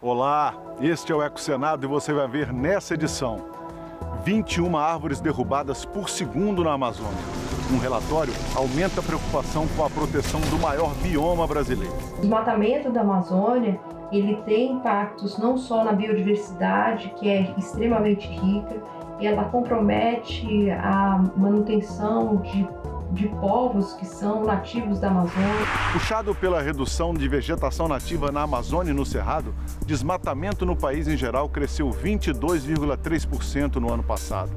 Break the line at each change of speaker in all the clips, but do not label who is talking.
Olá, este é o EcoSenado e você vai ver nessa edição 21 árvores derrubadas por segundo na Amazônia. Um relatório aumenta a preocupação com a proteção do maior bioma brasileiro.
O desmatamento da Amazônia, ele tem impactos não só na biodiversidade, que é extremamente rica, ela compromete a manutenção de povos que são nativos da Amazônia.
Puxado pela redução de vegetação nativa na Amazônia e no Cerrado, desmatamento no país em geral cresceu 22,3% no ano passado.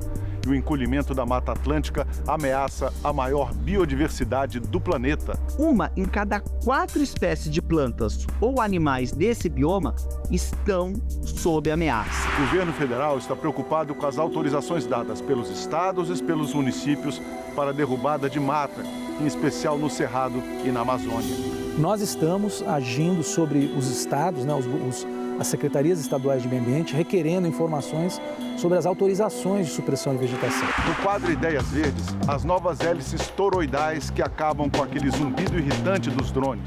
E o encolhimento da Mata Atlântica ameaça a maior biodiversidade do planeta.
Uma em cada 4 espécies de plantas ou animais desse bioma estão sob ameaça.
O governo federal está preocupado com as autorizações dadas pelos estados e pelos municípios para a derrubada de mata, em especial no Cerrado e na Amazônia.
Nós estamos agindo sobre os estados, as secretarias estaduais de meio ambiente, requerendo informações sobre as autorizações de supressão de vegetação.
No quadro Ideias Verdes, as novas hélices toroidais que acabam com aquele zumbido irritante dos drones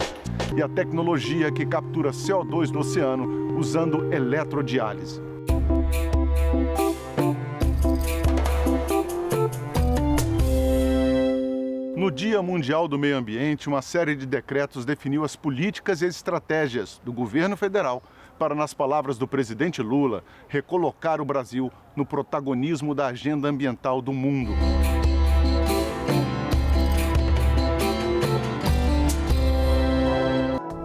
e a tecnologia que captura CO2 do oceano usando eletrodiálise. No Dia Mundial do Meio Ambiente, uma série de decretos definiu as políticas e estratégias do governo federal para, nas palavras do presidente Lula, recolocar o Brasil no protagonismo da agenda ambiental do mundo.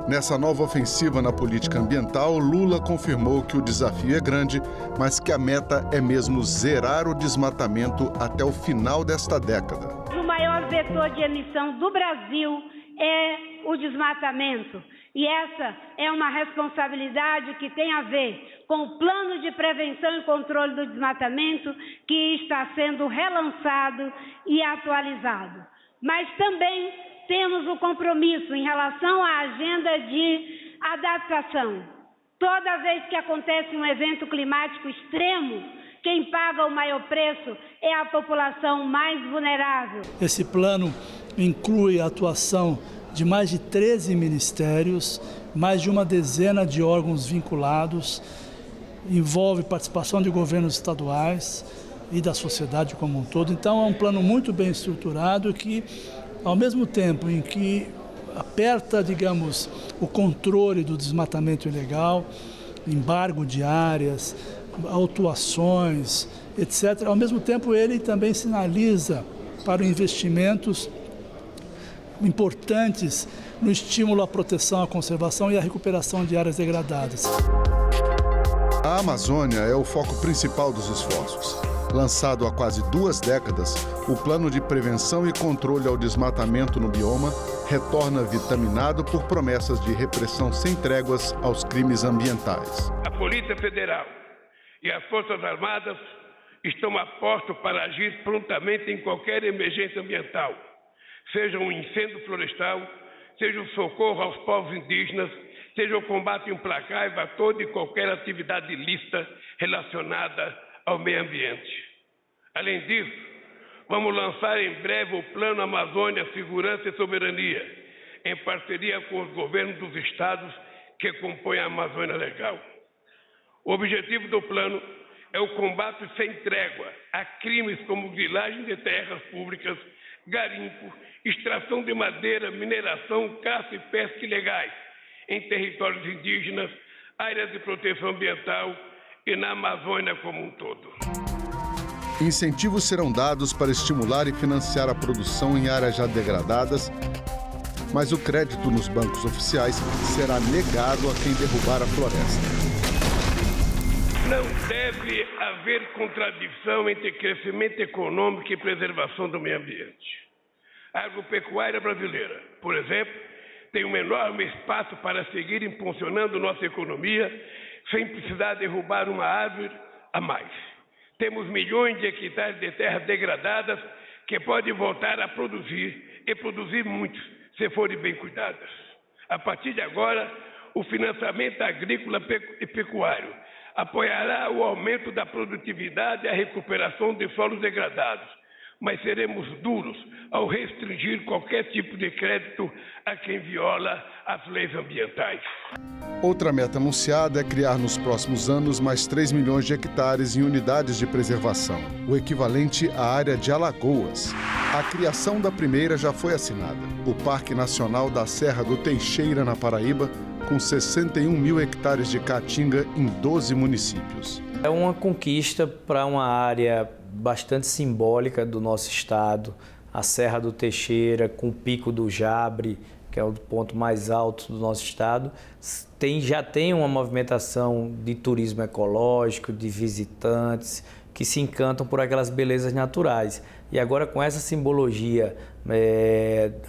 Nessa nova ofensiva na política ambiental, Lula confirmou que o desafio é grande, mas que a meta é mesmo zerar o desmatamento até o final desta década.
O maior vetor de emissão do Brasil é o desmatamento. E essa é uma responsabilidade que tem a ver com o plano de prevenção e controle do desmatamento que está sendo relançado e atualizado. Mas também temos o compromisso em relação à agenda de adaptação. Toda vez que acontece um evento climático extremo, quem paga o maior preço é a população mais vulnerável.
Esse plano inclui a atuação de mais de 13 ministérios, mais de uma dezena de órgãos vinculados, envolve participação de governos estaduais e da sociedade como um todo. Então é um plano muito bem estruturado que, ao mesmo tempo em que aperta, digamos, o controle do desmatamento ilegal, embargo de áreas, autuações, etc., ao mesmo tempo ele também sinaliza para investimentos importantes no estímulo à proteção, à conservação e à recuperação de áreas degradadas.
A Amazônia é o foco principal dos esforços. Lançado há quase 2 décadas, o Plano de Prevenção e Controle ao Desmatamento no Bioma retorna vitaminado por promessas de repressão sem tréguas aos crimes ambientais.
A Polícia Federal e as Forças Armadas estão a postos para agir prontamente em qualquer emergência ambiental, seja um incêndio florestal, seja o socorro aos povos indígenas, seja o combate implacável a toda e qualquer atividade ilícita relacionada ao meio ambiente. Além disso, vamos lançar em breve o Plano Amazônia Segurança e Soberania, em parceria com os governos dos estados que compõem a Amazônia Legal. O objetivo do plano é o combate sem trégua a crimes como grilagem de terras públicas, garimpo, extração de madeira, mineração, caça e pesca ilegais em territórios indígenas, áreas de proteção ambiental e na Amazônia como um todo.
Incentivos serão dados para estimular e financiar a produção em áreas já degradadas, mas o crédito nos bancos oficiais será negado a quem derrubar a floresta.
Não deve haver contradição entre crescimento econômico e preservação do meio ambiente. A agropecuária brasileira, por exemplo, tem um enorme espaço para seguir impulsionando nossa economia sem precisar derrubar uma árvore a mais. Temos milhões de hectares de terras degradadas que podem voltar a produzir e produzir muito, se forem bem cuidadas. A partir de agora, o financiamento agrícola e pecuário apoiará o aumento da produtividade e a recuperação de solos degradados, mas seremos duros ao restringir qualquer tipo de crédito a quem viola as leis ambientais.
Outra meta anunciada é criar nos próximos anos mais 3 milhões de hectares em unidades de preservação, o equivalente à área de Alagoas. A criação da primeira já foi assinada, o Parque Nacional da Serra do Teixeira, na Paraíba, com 61 mil hectares de caatinga em 12 municípios.
É uma conquista para uma área bastante simbólica do nosso estado, a Serra do Teixeira, com o Pico do Jabre, que é o ponto mais alto do nosso estado, já tem uma movimentação de turismo ecológico, de visitantes que se encantam por aquelas belezas naturais. E agora, com essa simbologia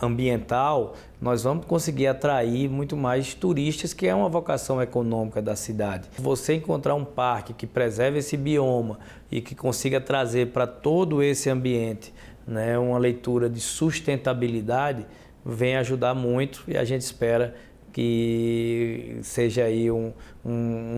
ambiental, nós vamos conseguir atrair muito mais turistas, que é uma vocação econômica da cidade. Você encontrar um parque que preserve esse bioma e que consiga trazer para todo esse ambiente, né, uma leitura de sustentabilidade, vem ajudar muito, e a gente espera que seja aí um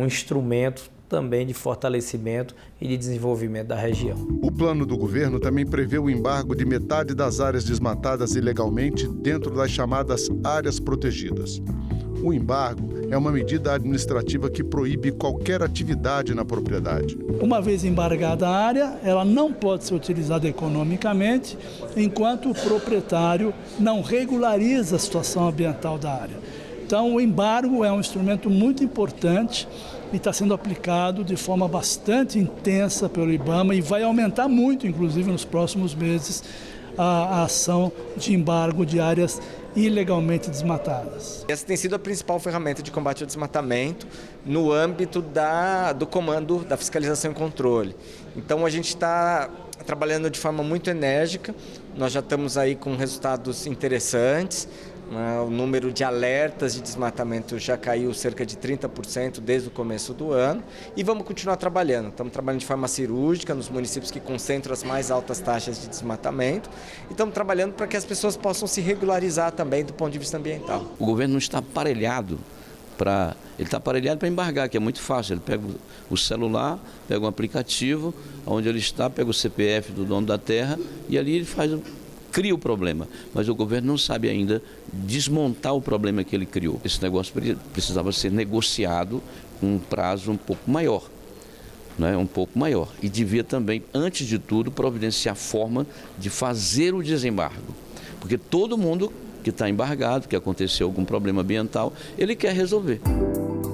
instrumento também de fortalecimento e de desenvolvimento da região.
O plano do governo também prevê o embargo de metade das áreas desmatadas ilegalmente dentro das chamadas áreas protegidas. O embargo é uma medida administrativa que proíbe qualquer atividade na propriedade.
Uma vez embargada a área, ela não pode ser utilizada economicamente enquanto o proprietário não regulariza a situação ambiental da área. Então, o embargo é um instrumento muito importante e está sendo aplicado de forma bastante intensa pelo IBAMA e vai aumentar muito, inclusive, nos próximos meses, a ação de embargo de áreas ilegalmente desmatadas.
Essa tem sido a principal ferramenta de combate ao desmatamento no âmbito do comando da fiscalização e controle. Então, a gente está trabalhando de forma muito enérgica, nós já estamos aí com resultados interessantes. O número de alertas de desmatamento já caiu cerca de 30% desde o começo do ano e vamos continuar trabalhando. Estamos trabalhando de forma cirúrgica nos municípios que concentram as mais altas taxas de desmatamento e estamos trabalhando para que as pessoas possam se regularizar também do ponto de vista ambiental.
O governo não está aparelhado para embargar, que é muito fácil. Ele pega o celular, pega um aplicativo, onde ele está, pega o CPF do dono da terra e ali ele cria o problema, mas o governo não sabe ainda desmontar o problema que ele criou. Esse negócio precisava ser negociado com um prazo um pouco maior, né? E devia também, antes de tudo, providenciar forma de fazer o desembargo, porque todo mundo que está embargado, que aconteceu algum problema ambiental, ele quer resolver.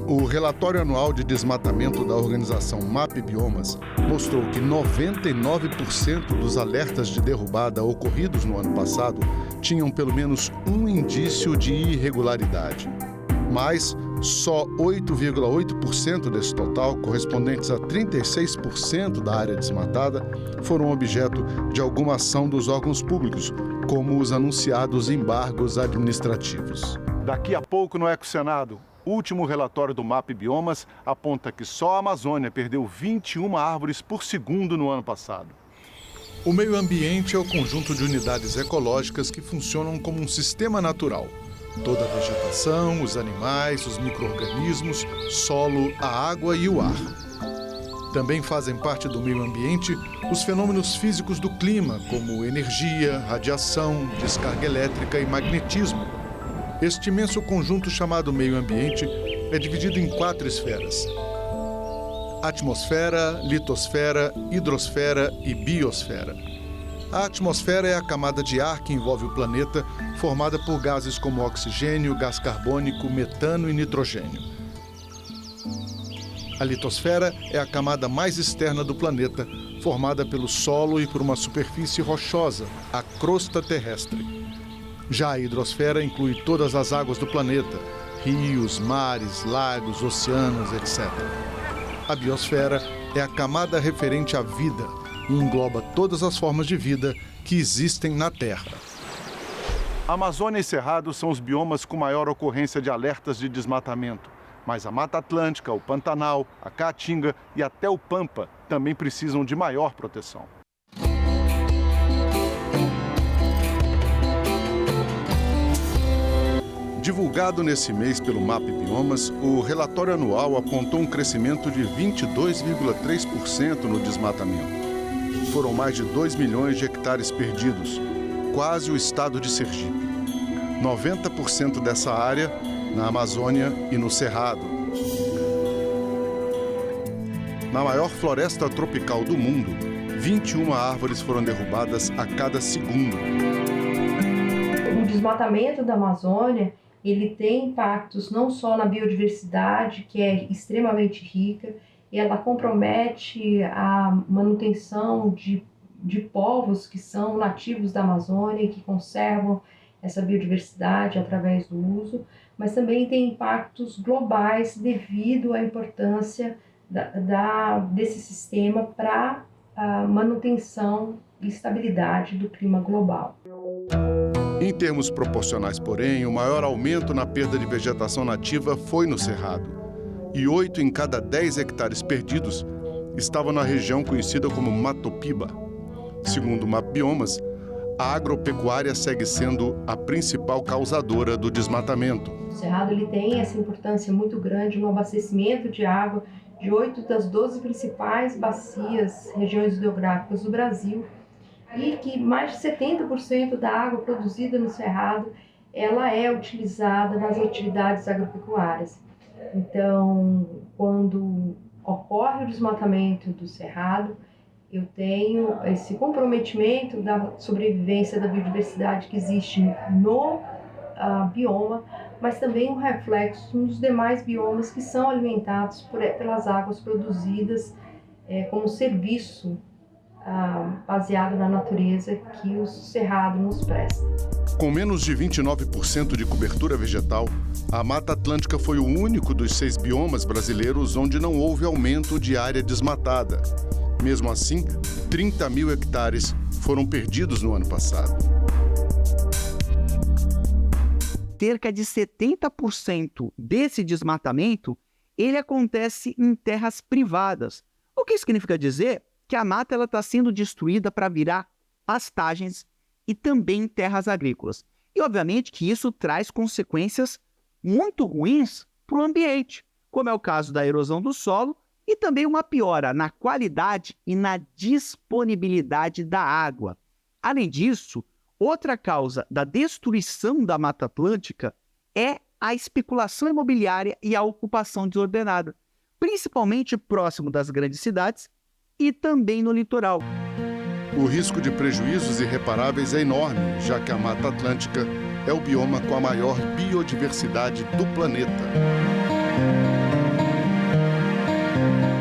O relatório anual de desmatamento da organização MAP Biomas mostrou que 99% dos alertas de derrubada ocorridos no ano passado tinham pelo menos um indício de irregularidade. Mas só 8,8% desse total, correspondentes a 36% da área desmatada, foram objeto de alguma ação dos órgãos públicos, como os anunciados embargos administrativos. Daqui a pouco no Ecosenado, o último relatório do MAP Biomas aponta que só a Amazônia perdeu 21 árvores por segundo no ano passado. O meio ambiente é o conjunto de unidades ecológicas que funcionam como um sistema natural. Toda a vegetação, os animais, os micro-organismos, solo, a água e o ar. Também fazem parte do meio ambiente os fenômenos físicos do clima, como energia, radiação, descarga elétrica e magnetismo. Este imenso conjunto chamado meio ambiente é dividido em 4 esferas: atmosfera, litosfera, hidrosfera e biosfera. A atmosfera é a camada de ar que envolve o planeta, formada por gases como oxigênio, gás carbônico, metano e nitrogênio. A litosfera é a camada mais externa do planeta, formada pelo solo e por uma superfície rochosa, a crosta terrestre. Já a hidrosfera inclui todas as águas do planeta, rios, mares, lagos, oceanos, etc. A biosfera é a camada referente à vida e engloba todas as formas de vida que existem na Terra. A Amazônia e Cerrado são os biomas com maior ocorrência de alertas de desmatamento, mas a Mata Atlântica, o Pantanal, a Caatinga e até o Pampa também precisam de maior proteção. Divulgado nesse mês pelo MAP Biomas, o relatório anual apontou um crescimento de 22,3% no desmatamento. foram mais de 2 milhões de hectares perdidos, quase o estado de Sergipe. 90% dessa área na Amazônia e no Cerrado. Na maior floresta tropical do mundo, 21 árvores foram derrubadas a cada segundo.
O desmatamento da Amazônia, ele tem impactos não só na biodiversidade, que é extremamente rica, e ela compromete a manutenção de povos que são nativos da Amazônia e que conservam essa biodiversidade através do uso, mas também tem impactos globais devido à importância desse sistema para a manutenção e estabilidade do clima global.
Em termos proporcionais, porém, o maior aumento na perda de vegetação nativa foi no Cerrado. E 8 em cada 10 hectares perdidos estavam na região conhecida como Mato Piba. Segundo o MapBiomas, a agropecuária segue sendo a principal causadora do desmatamento.
O Cerrado ele tem essa importância muito grande no abastecimento de água de 8 das 12 principais bacias, regiões hidrográficas do Brasil, e que mais de 70% da água produzida no Cerrado ela é utilizada nas atividades agropecuárias. Então, quando ocorre o desmatamento do Cerrado, eu tenho esse comprometimento da sobrevivência da biodiversidade que existe no bioma, mas também um reflexo nos demais biomas que são alimentados pelas águas produzidas como serviço baseado na natureza que o Cerrado nos presta.
Com menos de 29% de cobertura vegetal, a Mata Atlântica foi o único dos 6 biomas brasileiros onde não houve aumento de área desmatada. Mesmo assim, 30 mil hectares foram perdidos no ano passado.
Cerca de 70% desse desmatamento, ele acontece em terras privadas. O que significa dizer que a mata está sendo destruída para virar pastagens e também terras agrícolas. E, obviamente, que isso traz consequências muito ruins para o ambiente, como é o caso da erosão do solo e também uma piora na qualidade e na disponibilidade da água. Além disso, outra causa da destruição da Mata Atlântica é a especulação imobiliária e a ocupação desordenada, principalmente próximo das grandes cidades e também no litoral.
O risco de prejuízos irreparáveis é enorme, já que a Mata Atlântica é o bioma com a maior biodiversidade do planeta.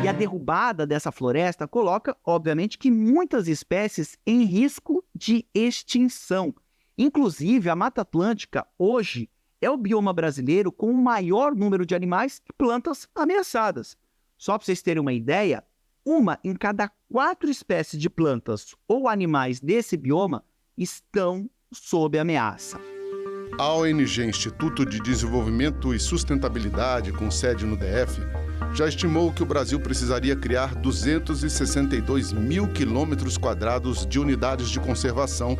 E a derrubada dessa floresta coloca, obviamente, que muitas espécies em risco de extinção. Inclusive, a Mata Atlântica, hoje, é o bioma brasileiro com o maior número de animais e plantas ameaçadas. Só para vocês terem uma ideia, 1 em cada 4 espécies de plantas ou animais desse bioma estão sob ameaça.
A ONG Instituto de Desenvolvimento e Sustentabilidade, com sede no DF, já estimou que o Brasil precisaria criar 262 mil quilômetros quadrados de unidades de conservação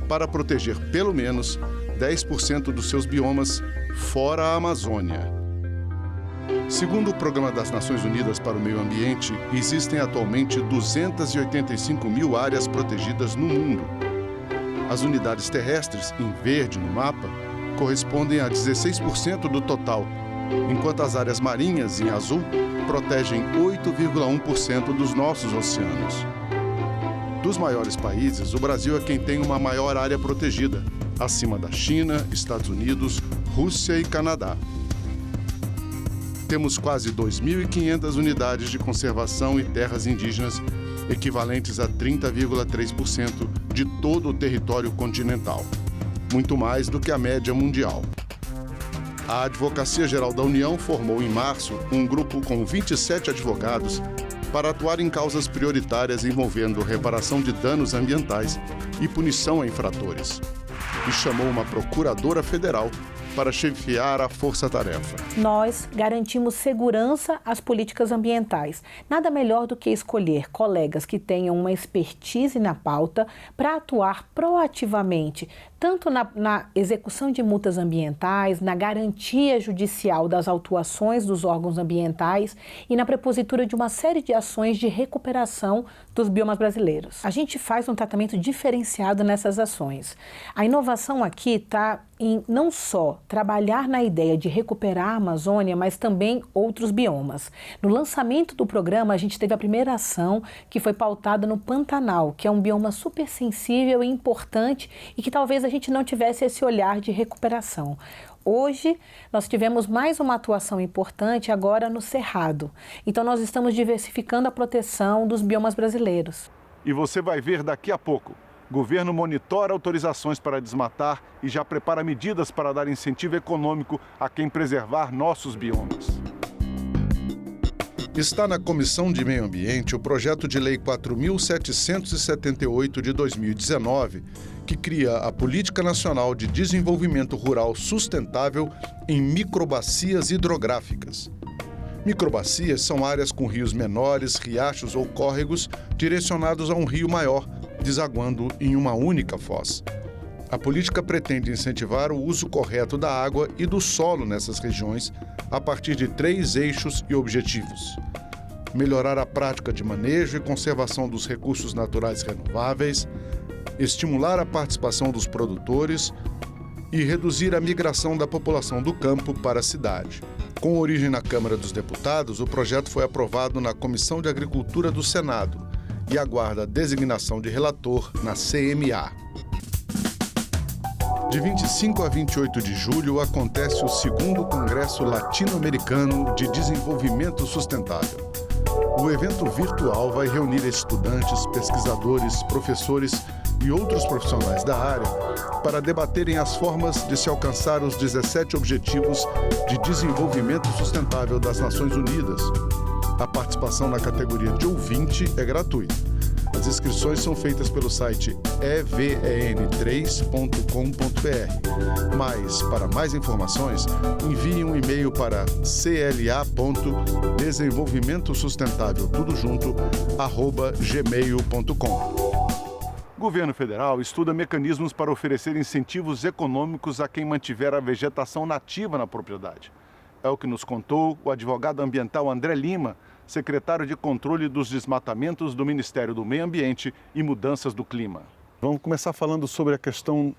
para proteger pelo menos 10% dos seus biomas fora a Amazônia. Segundo o Programa das Nações Unidas para o Meio Ambiente, existem atualmente 285 mil áreas protegidas no mundo. As unidades terrestres, em verde no mapa, correspondem a 16% do total, enquanto as áreas marinhas, em azul, protegem 8,1% dos nossos oceanos. Dos maiores países, o Brasil é quem tem uma maior área protegida, acima da China, Estados Unidos, Rússia e Canadá. Temos quase 2.500 unidades de conservação e terras indígenas, equivalentes a 30,3% de todo o território continental, muito mais do que a média mundial. A Advocacia Geral da União formou em março um grupo com 27 advogados para atuar em causas prioritárias envolvendo reparação de danos ambientais e punição a infratores, e chamou uma procuradora federal para chefiar a força-tarefa.
Nós garantimos segurança às políticas ambientais. Nada melhor do que escolher colegas que tenham uma expertise na pauta para atuar proativamente, tanto na execução de multas ambientais, na garantia judicial das autuações dos órgãos ambientais e na prepositura de uma série de ações de recuperação dos biomas brasileiros. A gente faz um tratamento diferenciado nessas ações. A inovação aqui está em não só trabalhar na ideia de recuperar a Amazônia, mas também outros biomas. No lançamento do programa, a gente teve a primeira ação que foi pautada no Pantanal, que é um bioma super sensível e importante e que talvez a gente não tivesse esse olhar de recuperação. Hoje, nós tivemos mais uma atuação importante agora no Cerrado. Então, nós estamos diversificando a proteção dos biomas brasileiros.
E você vai ver daqui a pouco. O governo monitora autorizações para desmatar e já prepara medidas para dar incentivo econômico a quem preservar nossos biomas. Está na Comissão de Meio Ambiente o projeto de Lei 4.778 de 2019, que cria a Política Nacional de Desenvolvimento Rural Sustentável em microbacias hidrográficas. Microbacias são áreas com rios menores, riachos ou córregos direcionados a um rio maior, desaguando em uma única foz. A política pretende incentivar o uso correto da água e do solo nessas regiões a partir de 3 eixos e objetivos: melhorar a prática de manejo e conservação dos recursos naturais renováveis, estimular a participação dos produtores e reduzir a migração da população do campo para a cidade. Com origem na Câmara dos Deputados, o projeto foi aprovado na Comissão de Agricultura do Senado e aguarda a designação de relator na CMA. De 25 a 28 de julho acontece o 2º Congresso Latino-Americano de Desenvolvimento Sustentável. O evento virtual vai reunir estudantes, pesquisadores, professores e outros profissionais da área para debaterem as formas de se alcançar os 17 Objetivos de Desenvolvimento Sustentável das Nações Unidas. A participação na categoria de ouvinte é gratuita. As inscrições são feitas pelo site evn3.com.br. Mas, para mais informações, envie um e-mail para cla.desenvolvimentosustentável@gmail.com. O governo federal estuda mecanismos para oferecer incentivos econômicos a quem mantiver a vegetação nativa na propriedade. É o que nos contou o advogado ambiental André Lima, secretário de Controle dos Desmatamentos do Ministério do Meio Ambiente e Mudanças do Clima. Vamos começar falando sobre a questão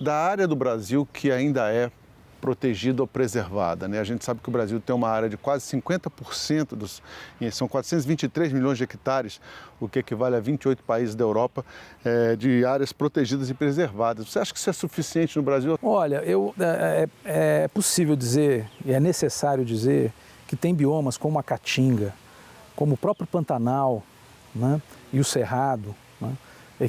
da área do Brasil que ainda é protegida ou preservada, né? A gente sabe que o Brasil tem uma área de quase 50%, são 423 milhões de hectares, o que equivale a 28 países da Europa, de áreas protegidas e preservadas. Você acha que isso é suficiente no Brasil?
Olha, é possível dizer, e é necessário dizer, que tem biomas como a Caatinga, como o próprio Pantanal, né, e o Cerrado, né,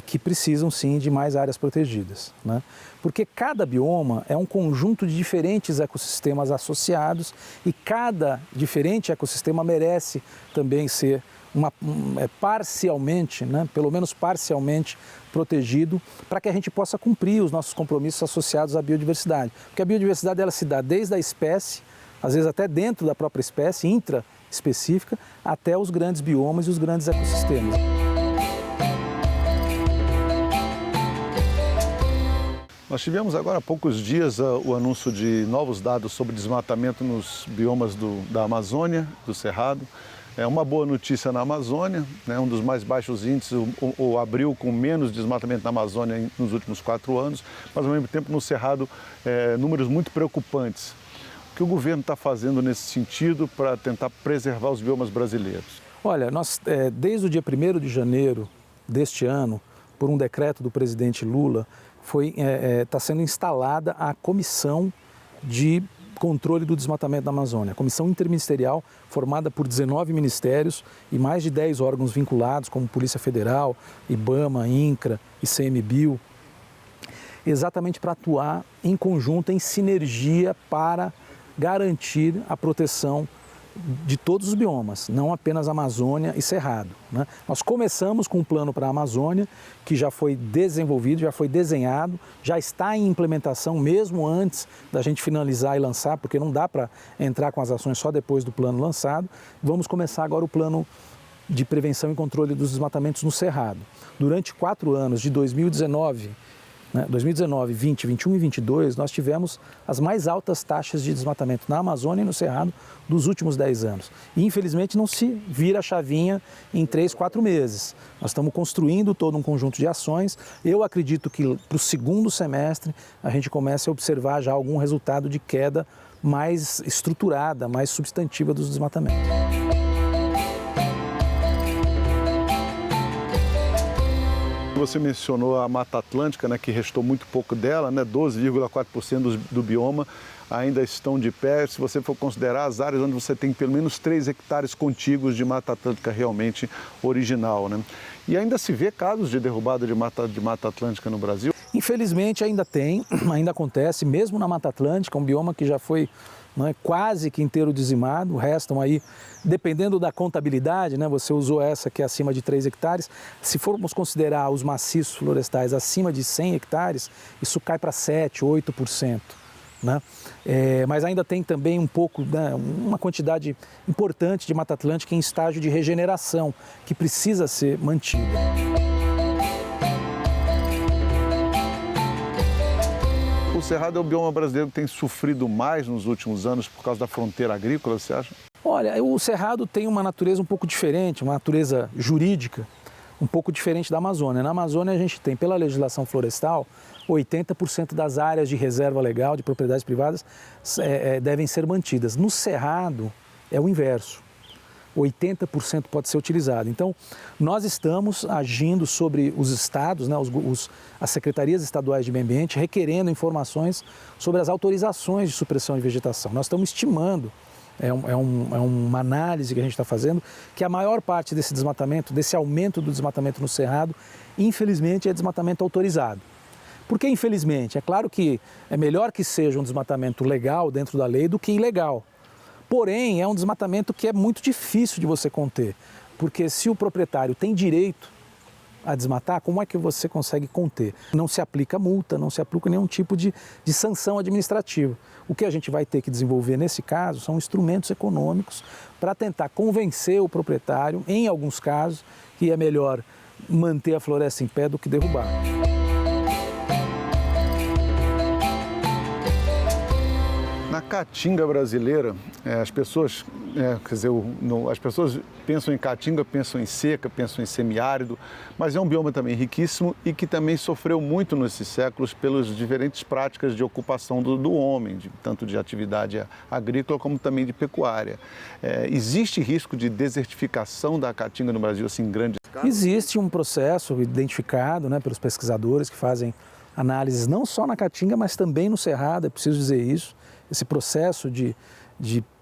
que precisam sim de mais áreas protegidas, né? Porque cada bioma é um conjunto de diferentes ecossistemas associados e cada diferente ecossistema merece também ser parcialmente, né, pelo menos parcialmente protegido, para que a gente possa cumprir os nossos compromissos associados à biodiversidade. Porque a biodiversidade ela se dá desde a espécie, às vezes até dentro da própria espécie, intraespecífica, até os grandes biomas e os grandes ecossistemas.
Nós tivemos agora há poucos dias o anúncio de novos dados sobre desmatamento nos biomas da Amazônia, do Cerrado. É uma boa notícia na Amazônia, né, um dos mais baixos índices, o abril com menos desmatamento na Amazônia nos últimos 4 anos, mas ao mesmo tempo no Cerrado números muito preocupantes. O que o governo está fazendo nesse sentido para tentar preservar os biomas brasileiros?
Olha, nós desde o dia 1º de janeiro deste ano, por um decreto do presidente Lula, está sendo instalada a Comissão de Controle do Desmatamento da Amazônia, a comissão interministerial formada por 19 ministérios e mais de 10 órgãos vinculados, como Polícia Federal, IBAMA, INCRA, ICMBio, exatamente para atuar em conjunto, em sinergia para garantir a proteção de todos os biomas, não apenas Amazônia e Cerrado, né? Nós começamos com um plano para a Amazônia, que já foi desenvolvido, já foi desenhado, já está em implementação mesmo antes da gente finalizar e lançar, porque não dá para entrar com as ações só depois do plano lançado. Vamos começar agora o plano de prevenção e controle dos desmatamentos no Cerrado. Durante 4 anos, de 2019 2019, 20, 21 e 22, nós tivemos as mais altas taxas de desmatamento na Amazônia e no Cerrado dos últimos 10 anos. E, infelizmente, não se vira a chavinha em 3, 4 meses. Nós estamos construindo todo um conjunto de ações. Eu acredito que para o segundo semestre a gente comece a observar já algum resultado de queda mais estruturada, mais substantiva dos desmatamentos.
Você mencionou a Mata Atlântica, né, que restou muito pouco dela, né, 12,4% do bioma ainda estão de pé. Se você for considerar as áreas onde você tem pelo menos 3 hectares contíguos de Mata Atlântica realmente original, né? E ainda se vê casos de derrubada de Mata Atlântica no Brasil?
Infelizmente ainda tem, ainda acontece, mesmo na Mata Atlântica, um bioma que já foi quase que inteiro dizimado, restam aí, dependendo da contabilidade, né, você usou essa que é acima de 3 hectares, se formos considerar os maciços florestais acima de 100 hectares, isso cai para 7, 8%. Né? Mas ainda tem também um pouco, né, uma quantidade importante de Mata Atlântica em estágio de regeneração, que precisa ser mantida.
O Cerrado é o bioma brasileiro que tem sofrido mais nos últimos anos por causa da fronteira agrícola, você acha?
Olha, o Cerrado tem uma natureza um pouco diferente, uma natureza jurídica um pouco diferente da Amazônia. Na Amazônia a gente tem, pela legislação florestal, 80% das áreas de reserva legal, de propriedades privadas, devem ser mantidas. No Cerrado é o inverso. 80% pode ser utilizado. Então, nós estamos agindo sobre os estados, né, as secretarias estaduais de meio ambiente, requerendo informações sobre as autorizações de supressão de vegetação. Nós estamos estimando, uma análise que a gente está fazendo, que a maior parte desse desmatamento, desse aumento do desmatamento no Cerrado, infelizmente é desmatamento autorizado. Por que infelizmente? É claro que é melhor que seja um desmatamento legal dentro da lei do que ilegal. Porém, é um desmatamento que é muito difícil de você conter, porque se o proprietário tem direito a desmatar, como é que você consegue conter? Não se aplica multa, não se aplica nenhum tipo de sanção administrativa. O que a gente vai ter que desenvolver nesse caso são instrumentos econômicos para tentar convencer o proprietário, em alguns casos, que é melhor manter a floresta em pé do que derrubar.
Na caatinga brasileira, as pessoas pensam em caatinga, pensam em seca, pensam em semiárido, mas é um bioma também riquíssimo e que também sofreu muito nesses séculos pelas diferentes práticas de ocupação do homem, tanto de atividade agrícola como também de pecuária. Existe risco de desertificação da caatinga no Brasil assim, em grande escala?
Existe um processo identificado, né, pelos pesquisadores que fazem análises não só na caatinga, mas também no Cerrado, é preciso dizer isso. Esse processo de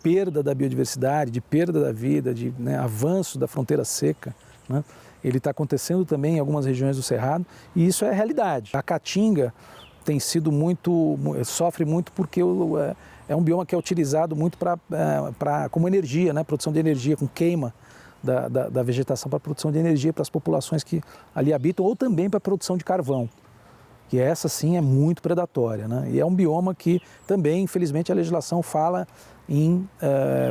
perda da biodiversidade, de perda da vida, de avanço da fronteira seca, né? Ele está acontecendo também em algumas regiões do Cerrado e isso é realidade. A caatinga tem sido sofre muito porque é um bioma que é utilizado muito como energia, né? Produção de energia, com queima da vegetação para produção de energia para as populações que ali habitam ou também para a produção de carvão. Que essa sim é muito predatória, né? E é um bioma que também, infelizmente, a legislação fala em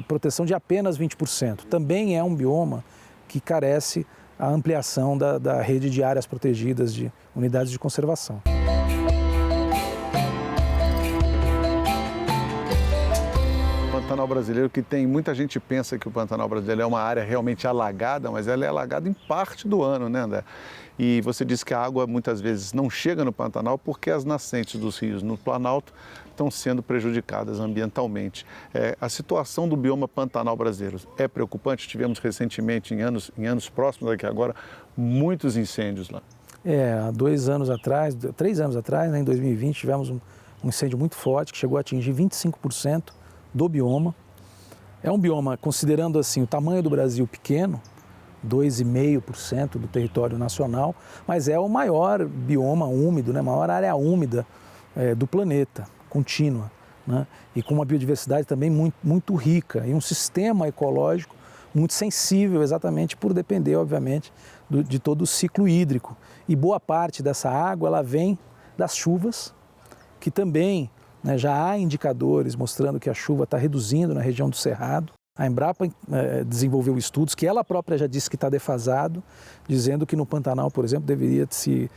proteção de apenas 20%. Também é um bioma que carece a ampliação da rede de áreas protegidas de unidades de conservação.
O Pantanal brasileiro, que tem muita gente pensa que o Pantanal brasileiro é uma área realmente alagada, mas ela é alagada em parte do ano, né, André? E você disse que a água muitas vezes não chega no Pantanal porque as nascentes dos rios no Planalto estão sendo prejudicadas ambientalmente. A situação do bioma Pantanal brasileiro é preocupante. Tivemos recentemente, em anos próximos daqui agora, muitos incêndios lá.
Há 3 anos atrás, né, em 2020, tivemos um incêndio muito forte que chegou a atingir 25% do bioma. É um bioma, considerando assim o tamanho do Brasil pequeno, 2,5% do território nacional, mas é o maior bioma úmido, né, maior área úmida do planeta, contínua, né, e com uma biodiversidade também muito, muito rica e um sistema ecológico muito sensível exatamente por depender, obviamente, de todo o ciclo hídrico. E boa parte dessa água ela vem das chuvas, que também, né, já há indicadores mostrando que a chuva está reduzindo na região do Cerrado. A Embrapa desenvolveu estudos que ela própria já disse que está defasado, dizendo que no Pantanal, por exemplo, deveria se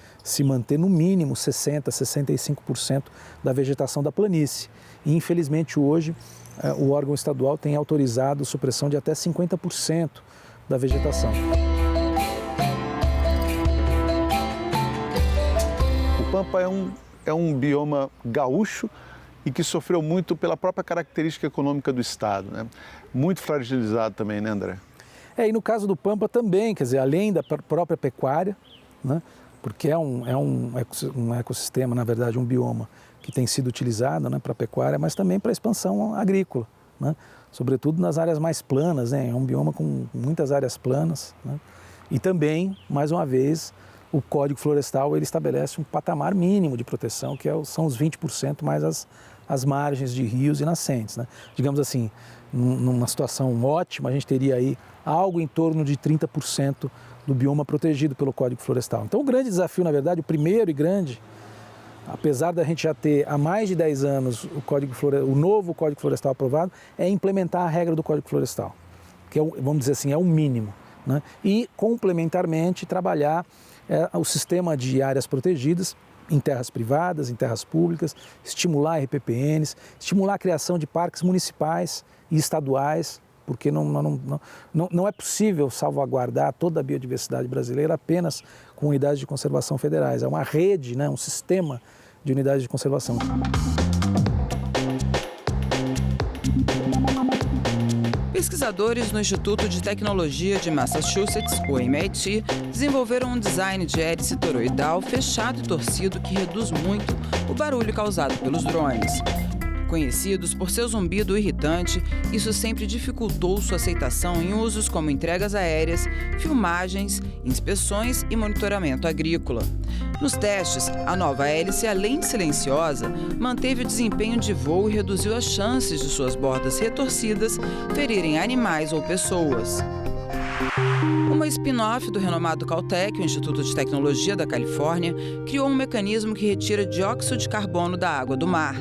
manter no mínimo 60%, 65% da vegetação da planície. E, infelizmente, hoje, o órgão estadual tem autorizado supressão de até 50% da vegetação.
O Pampa é um bioma gaúcho e que sofreu muito pela própria característica econômica do estado, né? Muito fragilizado também, né, André?
E no caso do Pampa também, quer dizer, além da própria pecuária, né? Porque é um ecossistema, na verdade, um bioma que tem sido utilizado, né, para a pecuária, mas também para a expansão agrícola, né? Sobretudo nas áreas mais planas, né? É um bioma com muitas áreas planas, né? E também, mais uma vez, o Código Florestal ele estabelece um patamar mínimo de proteção, que são os 20% mais as margens de rios e nascentes, né? Digamos assim, numa situação ótima, a gente teria aí algo em torno de 30% do bioma protegido pelo Código Florestal. Então o grande desafio, na verdade, o primeiro e grande, apesar da gente já ter há mais de 10 anos o novo Código Florestal aprovado, é implementar a regra do Código Florestal, que vamos dizer assim, é o mínimo, né? E complementarmente trabalhar o sistema de áreas protegidas em terras privadas, em terras públicas, estimular RPPNs, estimular a criação de parques municipais e estaduais, porque não é possível salvaguardar toda a biodiversidade brasileira apenas com unidades de conservação federais. É uma rede, né, um sistema de unidades de conservação.
Pesquisadores no Instituto de Tecnologia de Massachusetts, o MIT, desenvolveram um design de hélice toroidal fechado e torcido que reduz muito o barulho causado pelos drones. Conhecidos por seu zumbido irritante, isso sempre dificultou sua aceitação em usos como entregas aéreas, filmagens, inspeções e monitoramento agrícola. Nos testes, a nova hélice, além de silenciosa, manteve o desempenho de voo e reduziu as chances de suas bordas retorcidas ferirem animais ou pessoas. Uma spin-off do renomado Caltech, o Instituto de Tecnologia da Califórnia, criou um mecanismo que retira dióxido de carbono da água do mar.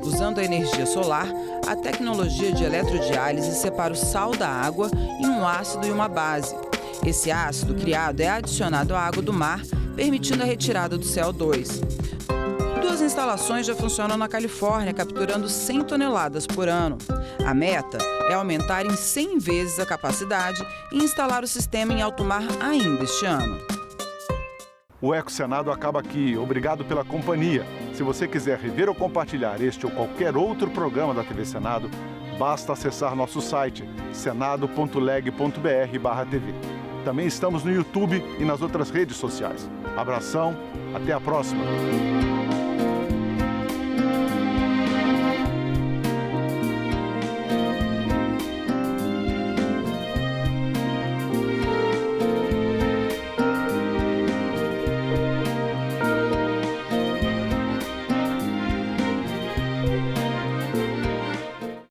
Usando a energia solar, a tecnologia de eletrodiálise separa o sal da água em um ácido e uma base. Esse ácido criado é adicionado à água do mar, permitindo a retirada do CO2. Duas instalações já funcionam na Califórnia, capturando 100 toneladas por ano. A meta é aumentar em 100 vezes a capacidade e instalar o sistema em alto mar ainda este ano.
O Eco Senado acaba aqui. Obrigado pela companhia. Se você quiser rever ou compartilhar este ou qualquer outro programa da TV Senado, basta acessar nosso site senado.leg.br/tv. Também estamos no YouTube e nas outras redes sociais. Abração, até a próxima!